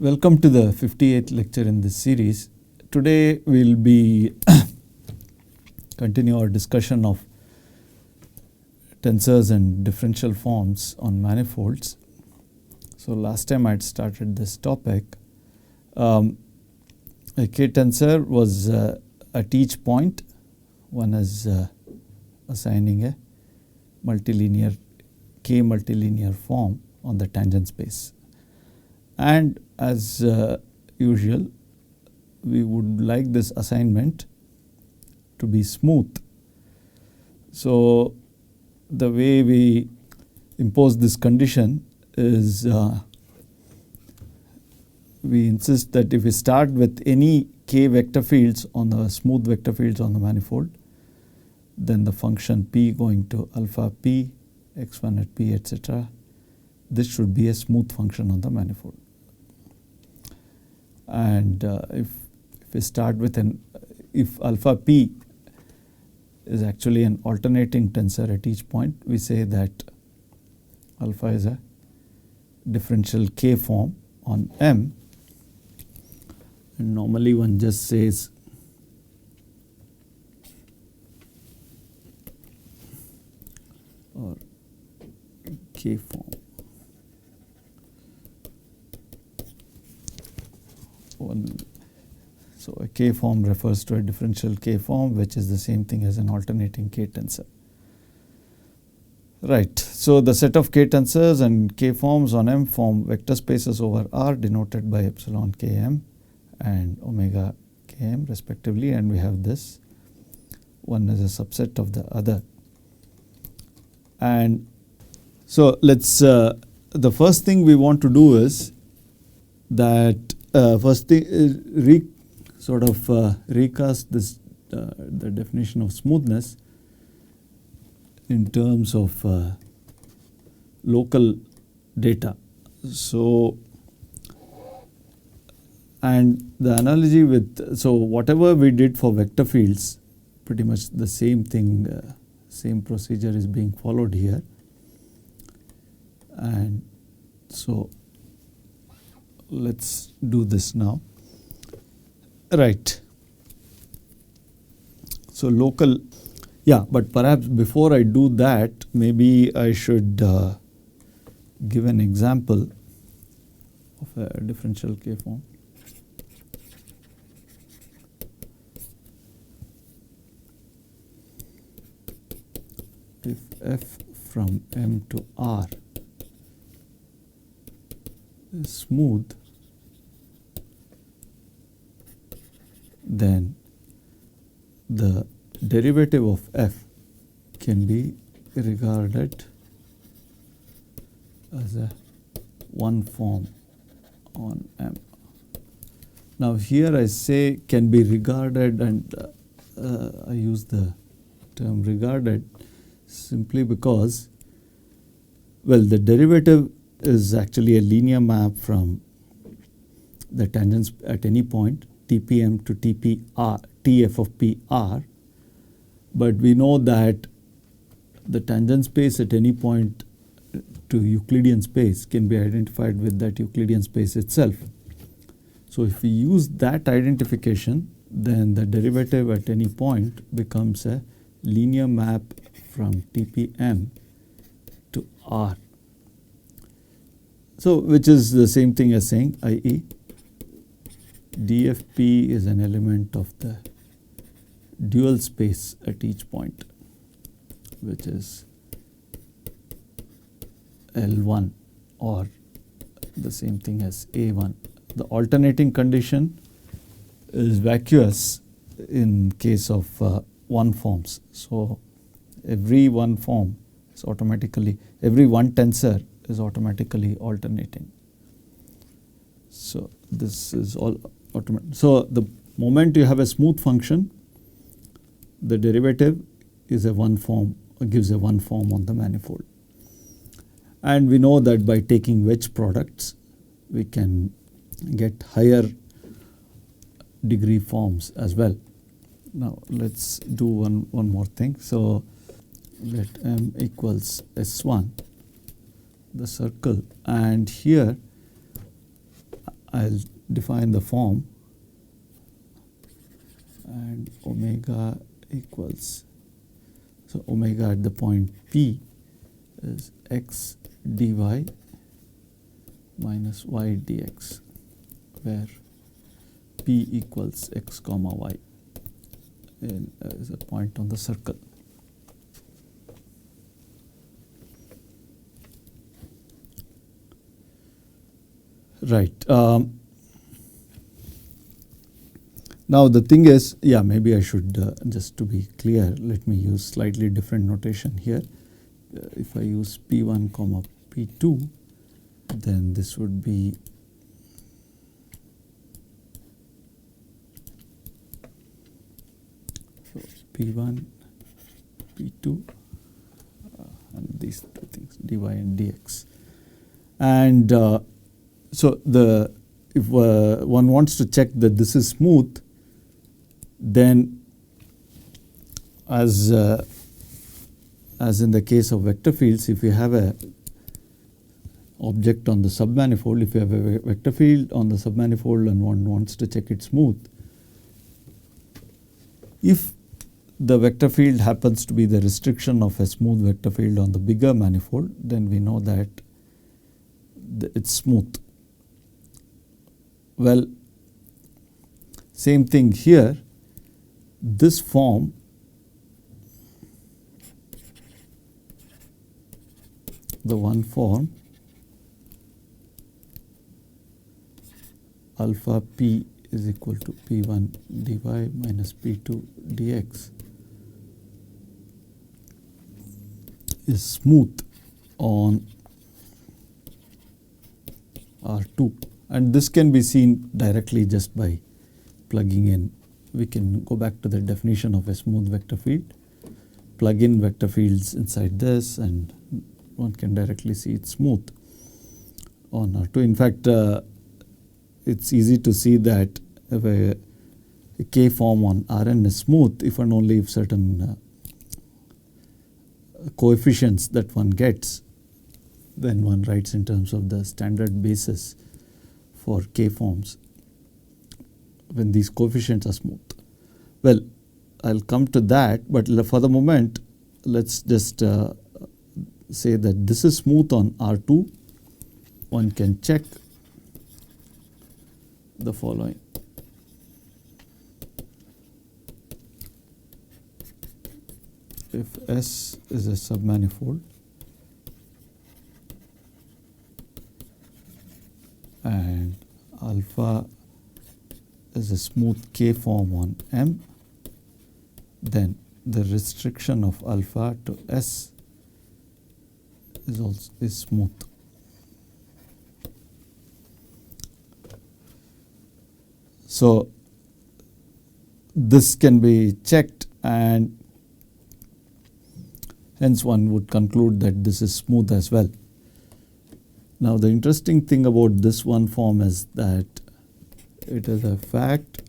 Welcome to the 58th lecture in this series. Today we'll be continue our discussion of tensors and differential forms on manifolds. So last time I had started this topic. A K-tensor was at each point one is assigning a multilinear K multilinear form on the tangent space. And as usual, we would like this assignment to be smooth. So the way we impose this condition is we insist that if we start with any K vector fields on the smooth vector fields on the manifold, then the function P going to alpha P, x1 at P, etc. This should be a smooth function on the manifold. And if we start with if alpha P is actually an alternating tensor at each point, we say that alpha is a differential K form on M. And normally one just says or K form. So a K form refers to a differential K form, which is the same thing as an alternating K tensor. Right. So the set of K tensors and K forms on M form vector spaces over R denoted by epsilon Km and omega Km respectively, and we have this. One is a subset of the other. And so let's the first thing we want to do is that first thing recast this the definition of smoothness in terms of local data. So and the analogy with whatever we did for vector fields, pretty much the same thing, same procedure is being followed here. And so let's do this now. Right. So local, yeah, but perhaps before I do that, maybe I should give an example of a differential K form. If f from M to R is smooth, then the derivative of f can be regarded as a one form on M. Now here I say can be regarded, and I use the term regarded simply because, well, the derivative is actually a linear map from the tangents at any point TPM to TPR, TF of PR, but we know that the tangent space at any point to Euclidean space can be identified with that Euclidean space itself. So if we use that identification, then the derivative at any point becomes a linear map from TPM to R. So which is the same thing as saying, i.e. DFP is an element of the dual space at each point, which is L1 or the same thing as A1. The alternating condition is vacuous in case of one forms. So every one form is automatically, every one tensor is automatically alternating. So this is all automatic. So the moment you have a smooth function, the derivative is a one form, gives a one form on the manifold. And we know that by taking wedge products, we can get higher degree forms as well. Now let's do one more thing. So let M equals S1, the circle, and here I'll define the form, and omega equals, so omega at the point P is x dy minus y dx, where P equals x comma y is a point on the circle. Right. Now the thing is, yeah, maybe I should, just to be clear, let me use slightly different notation here. If I use P1 comma P2, then this would be so P1, P2, and these two things, dy and dx. And so if one wants to check that this is smooth, then as in the case of vector fields, if you have a object on the submanifold, if you have a vector field on the submanifold and one wants to check it smooth, if the vector field happens to be the restriction of a smooth vector field on the bigger manifold, then we know that it's smooth. Well, same thing here. This form the one form alpha p is equal to p1 dy minus p2 dx is smooth on R2, and this can be seen directly just by plugging in. We can go back to the definition of a smooth vector field, plug in vector fields inside this, and one can directly see it's smooth on R2. In fact, it's easy to see that if a K form on Rn is smooth if and only if certain coefficients that one gets, then one writes in terms of the standard basis for K forms when these coefficients are smooth. Well, I'll come to that, but for the moment, let's just say that this is smooth on R2. One can check the following. If S is a submanifold and alpha is a smooth K form on M, then the restriction of alpha to S is smooth. So this can be checked, and hence one would conclude that this is smooth as well. Now the interesting thing about this one form is that it is a fact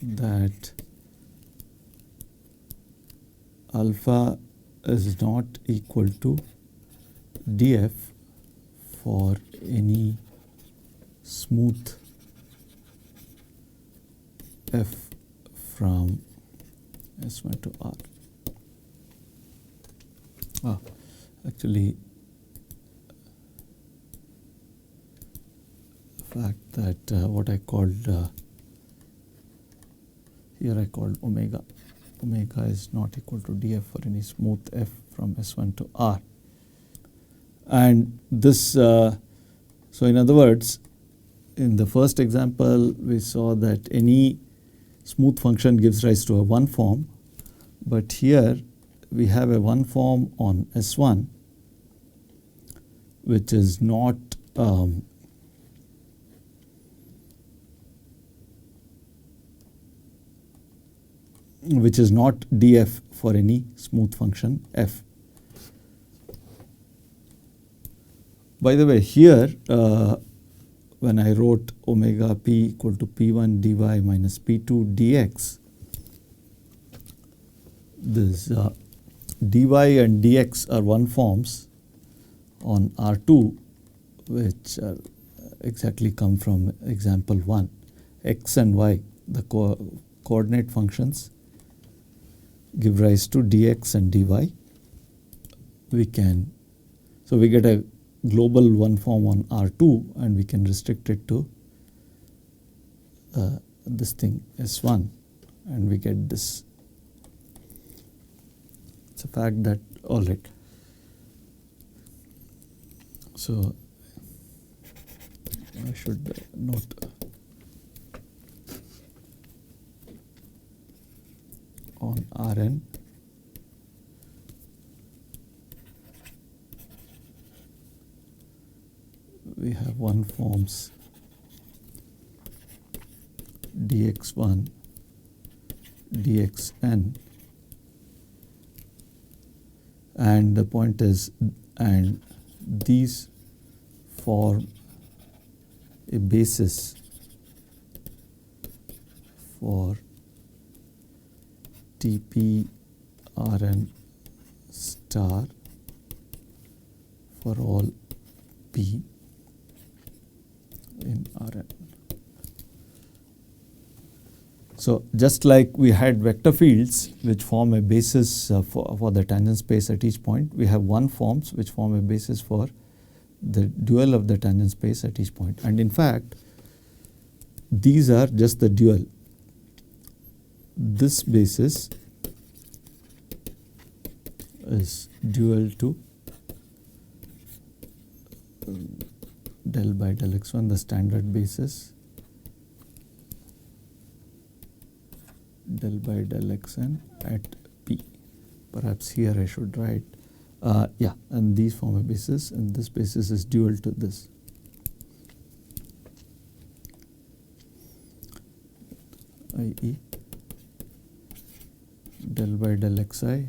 that alpha is not equal to df for any smooth f from S1 to R. Actually, the fact that what I called here I called omega. Omega is not equal to df for any smooth f from S1 to R. And this, so in other words, in the first example, we saw that any smooth function gives rise to a one form, but here we have a one form on S1 which is not df for any smooth function f. By the way, here when I wrote omega p equal to p1 dy minus p2 dx, this dy and dx are one forms on R2 which are exactly come from example 1. X and y, the coordinate functions, give rise to dx and dy. So we get a global one form on R2, and we can restrict it to this thing S1, and we get this. It's a fact that, all right. So I should note on Rn we have one forms dx1 dxn, and the point is, and these form a basis for Tp Rn star for all P in Rn. So just like we had vector fields which form a basis for the tangent space at each point, we have one forms which form a basis for the dual of the tangent space at each point. And in fact, these are just the dual. This basis is dual to del by del x1, the standard basis, del by del xn at P. Perhaps here I should write, yeah, and these form a basis, and this basis is dual to this. I.e. del by del xi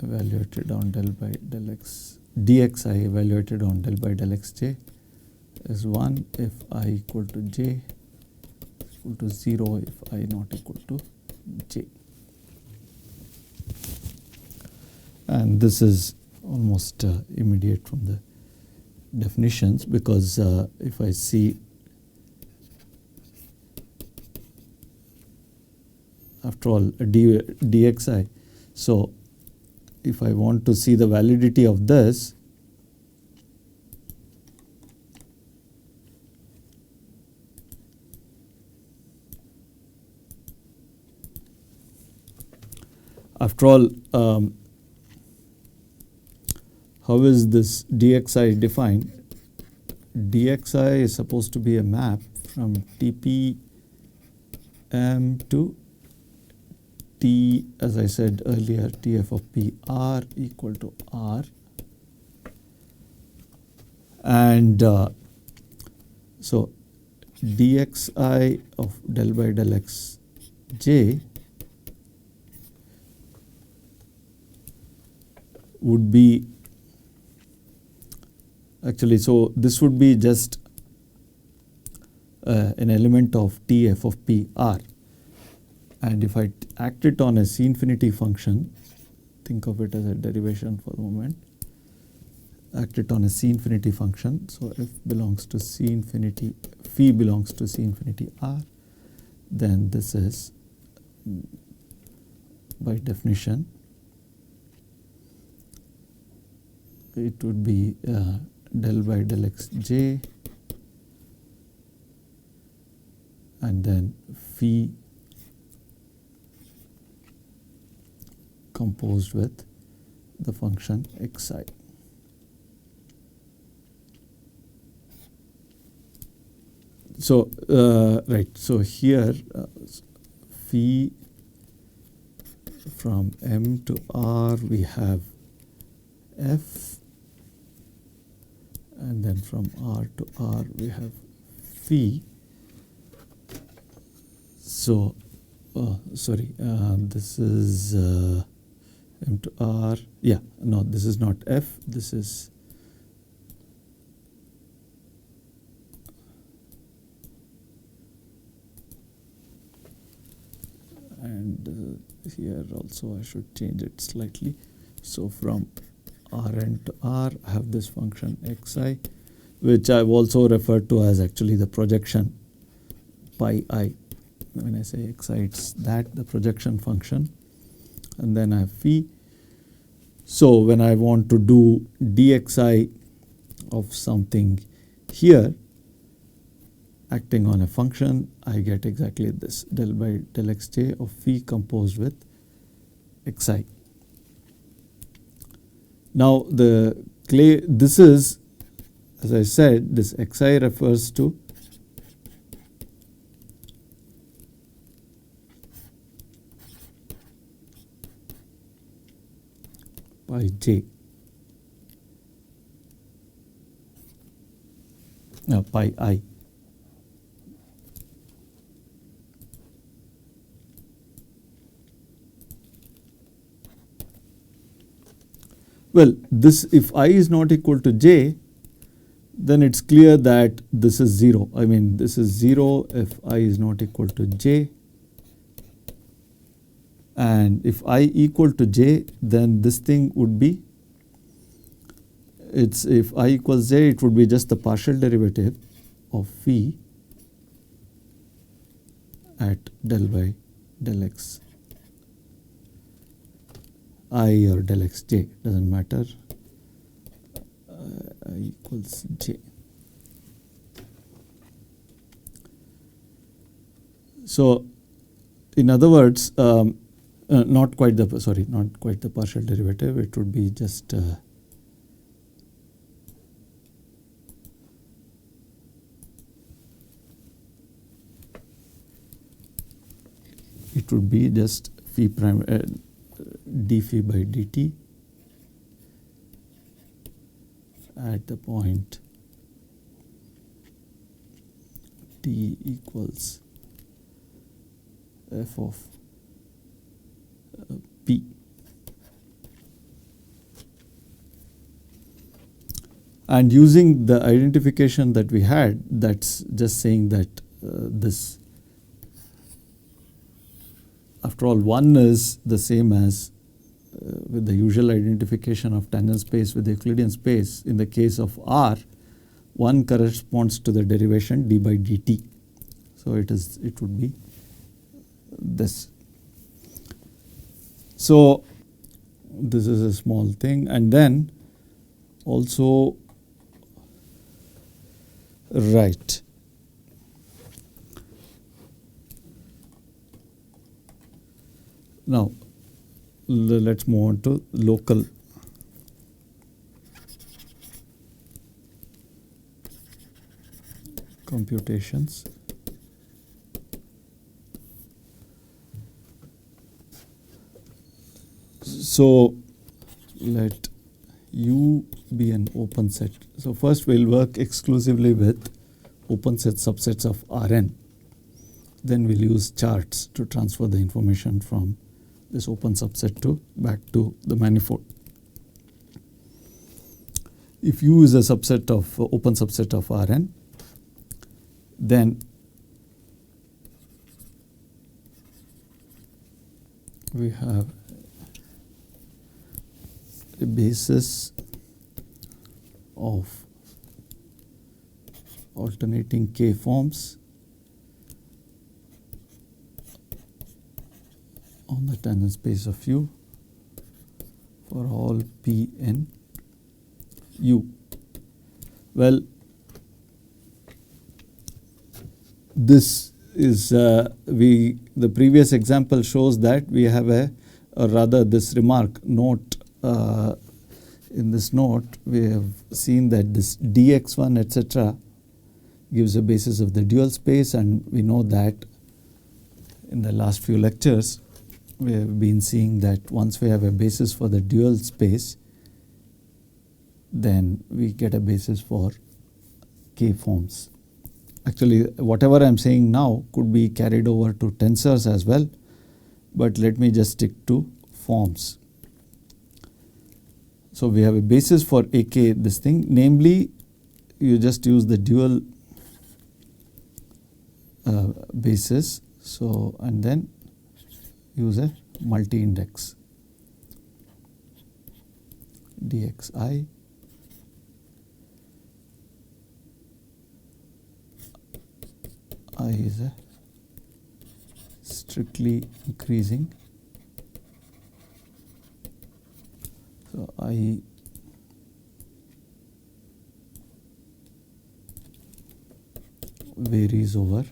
evaluated on del by del x, dxi evaluated on del by del xj is 1 if I equal to j, equal to 0 if I not equal to j. And this is almost immediate from the definitions, because if I see, after all, dxi, so if I want to see the validity of this, after all, how is this dxi defined? Dxi is supposed to be a map from Tp m to T, as I said earlier, Tf of P r equal to r. And so dxi of del by del xj would be, actually, so this would be just an element of Tf of P r. And if I act it on a C infinity function, think of it as a derivation for the moment, act it on a C infinity function. So if belongs to C infinity, phi belongs to C infinity r, then this is, by definition, it would be del by del xj, and then phi composed with the function xi. So right, so here phi from m to r we have f, and then from r to r we have phi. So sorry, this is m to r, yeah, no, this is not f, this is and here also I should change it slightly. So from Rn to R, I have this function xi, which I've also referred to as actually the projection pi I. When I say xi, it's that, the projection function. And then I have phi. So when I want to do dxi of something here, acting on a function, I get exactly this, del by del xj of phi composed with xi. Now this is, as I said, this xi refers to pi j. No, pi I. Well, this, if I is not equal to j, then it's clear that this is 0. I mean, this is 0 if I is not equal to j. And if I equal to j, then this thing would be, it's, if I equals j, it would be just the partial derivative of phi at del by del x I or del xj, doesn't matter, I equals j. So in other words, not quite the partial derivative, it would be just it would be just phi prime d phi by dt at the point t equals f of p. And using the identification that we had, that's just saying that this, after all, 1 is the same as with the usual identification of tangent space with the Euclidean space. In the case of R, 1 corresponds to the derivation d by dt. So it would be this. So this is a small thing. And then also, right, now let's move on to local computations. So let U be an open set. So first we'll work exclusively with open set subsets of Rn. Then we'll use charts to transfer the information from this open subset to back to the manifold. If U is a subset of open subset of Rn, then we have a basis of alternating K forms on the tangent space of U for all P in U. Well, this is the previous example shows that we have or rather this remark note. In this note, we have seen that this dx1 etc. gives a basis of the dual space, and we know that in the last few lectures we have been seeing that once we have a basis for the dual space, then we get a basis for K forms. Actually, whatever I am saying now could be carried over to tensors as well, but let me just stick to forms. So we have a basis for AK, this thing, namely you just use the dual basis, so and then use a multi-index dxi I is a strictly increasing. So I varies over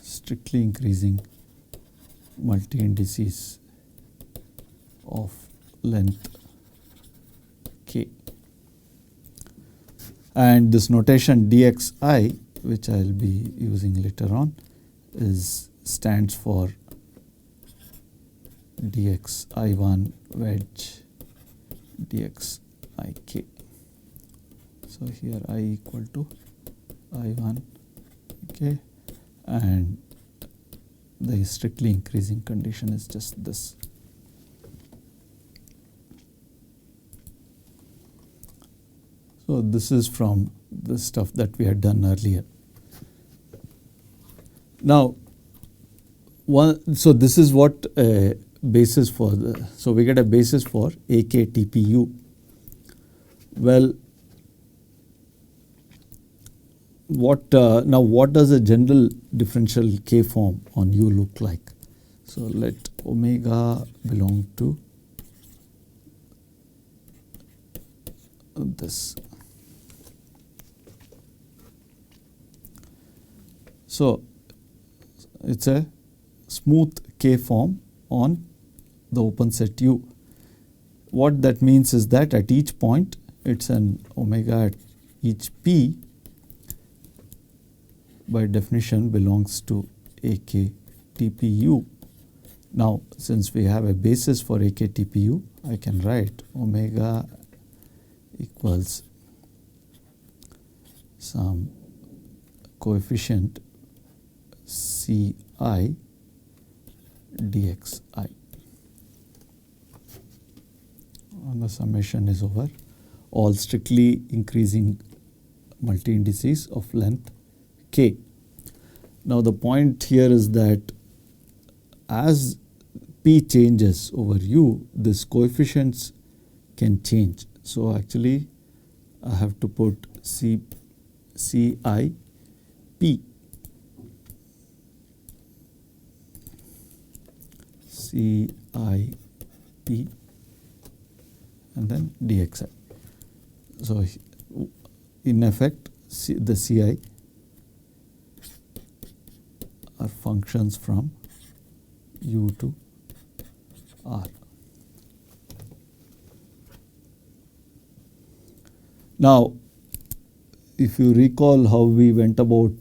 strictly increasing multi-indices of length k. And this notation dxi, which I will be using later on, stands for dxi1 wedge dxik. So here I equal to I1, okay, and the strictly increasing condition is just this. So this is from the stuff that we had done earlier. Now, so this is what a basis for so we get a basis for AKTPU. Well, now what does a general differential K form on U look like? So let omega belong to this. So it's a smooth K form on the open set U. What that means is that at each point it's an omega at each P by definition belongs to AKTPU. Now, since we have a basis for AKTPU, I can write omega equals some coefficient Ci dxi, and the summation is over all strictly increasing multi-indices of length k. Now the point here is that as p changes over u, this coefficients can change. So actually I have to put Ci p Ci p and then dxi. So in effect the Ci are functions from U to R. Now, if you recall how we went about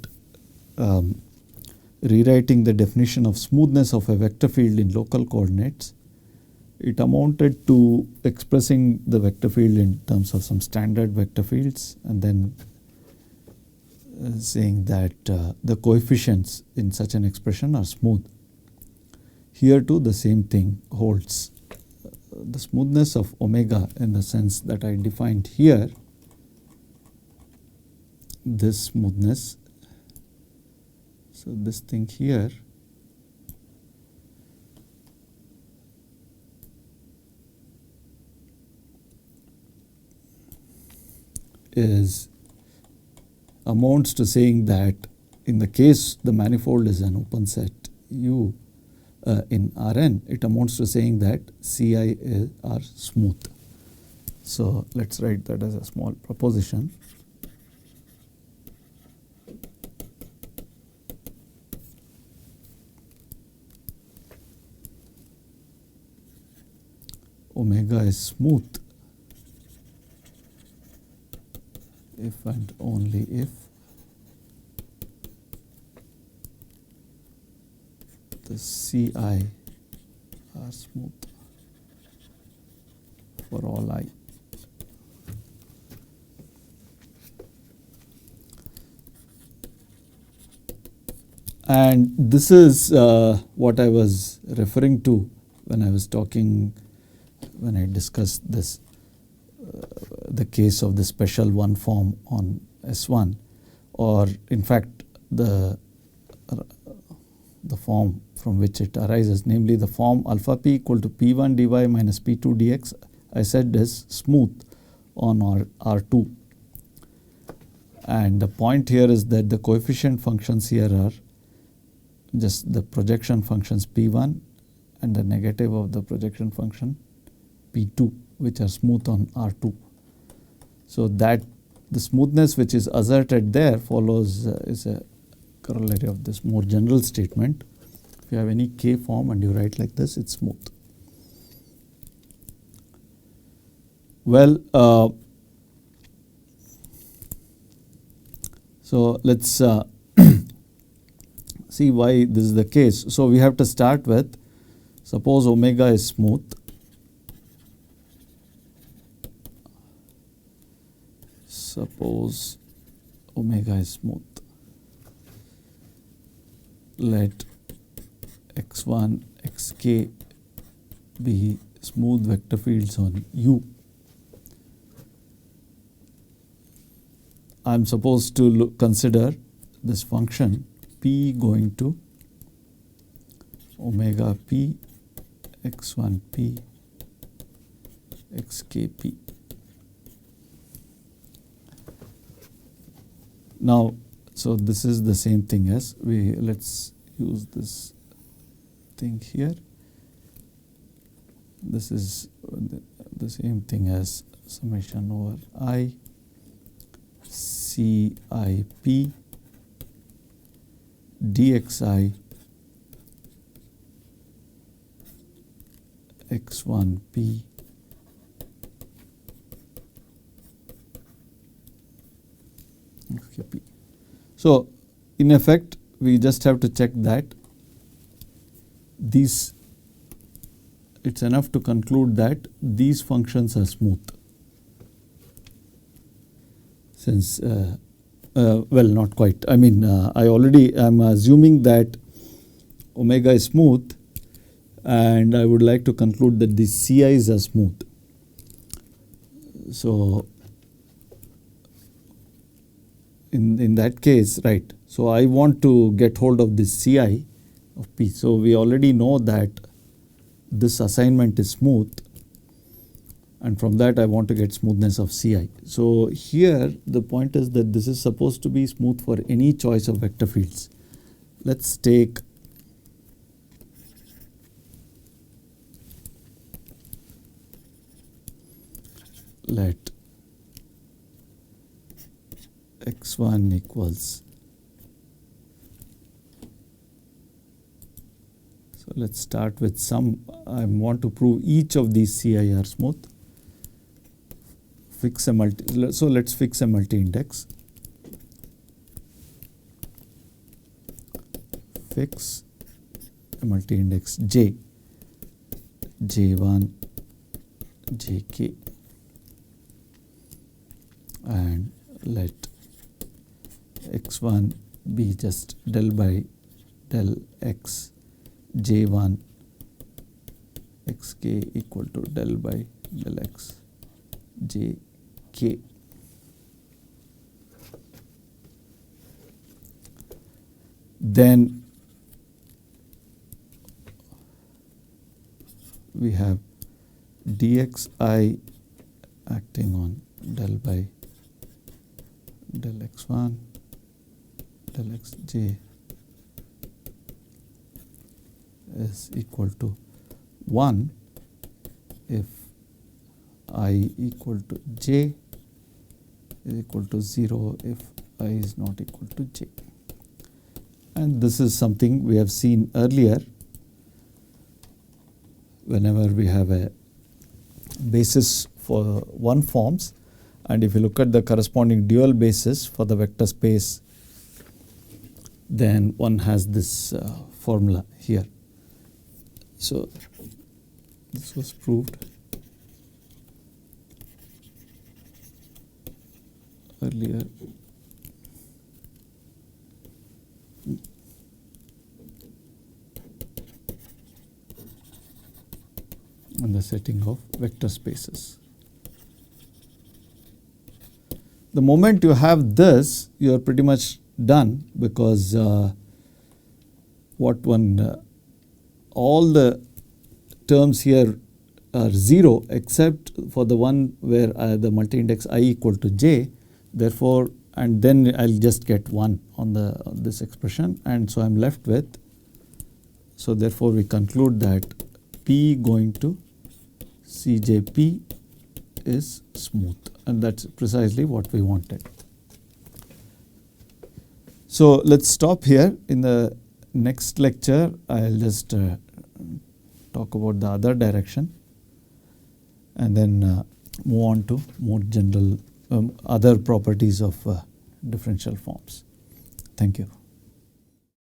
rewriting the definition of smoothness of a vector field in local coordinates, it amounted to expressing the vector field in terms of some standard vector fields and then saying that the coefficients in such an expression are smooth. Here too the same thing holds. The smoothness of omega in the sense that I defined here, this smoothness, so this thing here amounts to saying that in the case the manifold is an open set U in Rn, it amounts to saying that Ci are smooth. So let's write that as a small proposition. Omega is smooth if and only if the Ci are smooth for all I. And this is what I was referring to when I was talking, when I discussed this, the case of the special one form on S1, or in fact the form from which it arises, namely the form alpha p equal to p1 dy minus p2 dx. I said is smooth on R2. And the point here is that the coefficient functions here are just the projection functions P1 and the negative of the projection function P2, which are smooth on R2. So that the smoothness which is asserted there follows is a corollary of this more general statement. If you have any K form and you write like this, it's smooth. Well, so let's see why this is the case. So we have to start with, suppose omega is smooth. Suppose omega is smooth. Let x1, xk be smooth vector fields on U. I am supposed to consider this function p going to omega p, x1 p, xk p. Now, so this is the same thing as let's use this thing here. This is the same thing as summation over I CIP dxi x1p xkp. So in effect we just have to check that these, it's enough to conclude that these functions are smooth. Since well, not quite. I mean, I already am assuming that omega is smooth, and I would like to conclude that these CIs are smooth. So in that case, right, so I want to get hold of this CI of P. So we already know that this assignment is smooth, and from that I want to get smoothness of CI. So here the point is that this is supposed to be smooth for any choice of vector fields. Let's take let x1 equals, so let's start with some, I want to prove each of these CI are smooth. Fix a multi, so let's fix a multi-index. Fix a multi-index J, J1, Jk, and let x1 be just del by del x, J1 xk equal to del by del x, Jk. Then we have dxi acting on del by del x1, del xj is equal to 1 if I equal to j is equal to 0 if I is not equal to j. And this is something we have seen earlier whenever we have a basis for one forms, and if you look at the corresponding dual basis for the vector space, then one has this formula here. So this was proved earlier. On the setting of vector spaces. The moment you have this, you are pretty much done, because what one all the terms here are 0 except for the one where the multi-index I equal to j. Therefore, and then I'll just get 1 on this expression, and so I'm left with. So therefore, we conclude that P going to CJP is smooth, and that's precisely what we wanted. So let's stop here. In the next lecture, I'll just talk about the other direction, and then move on to more general other properties of differential forms. Thank you.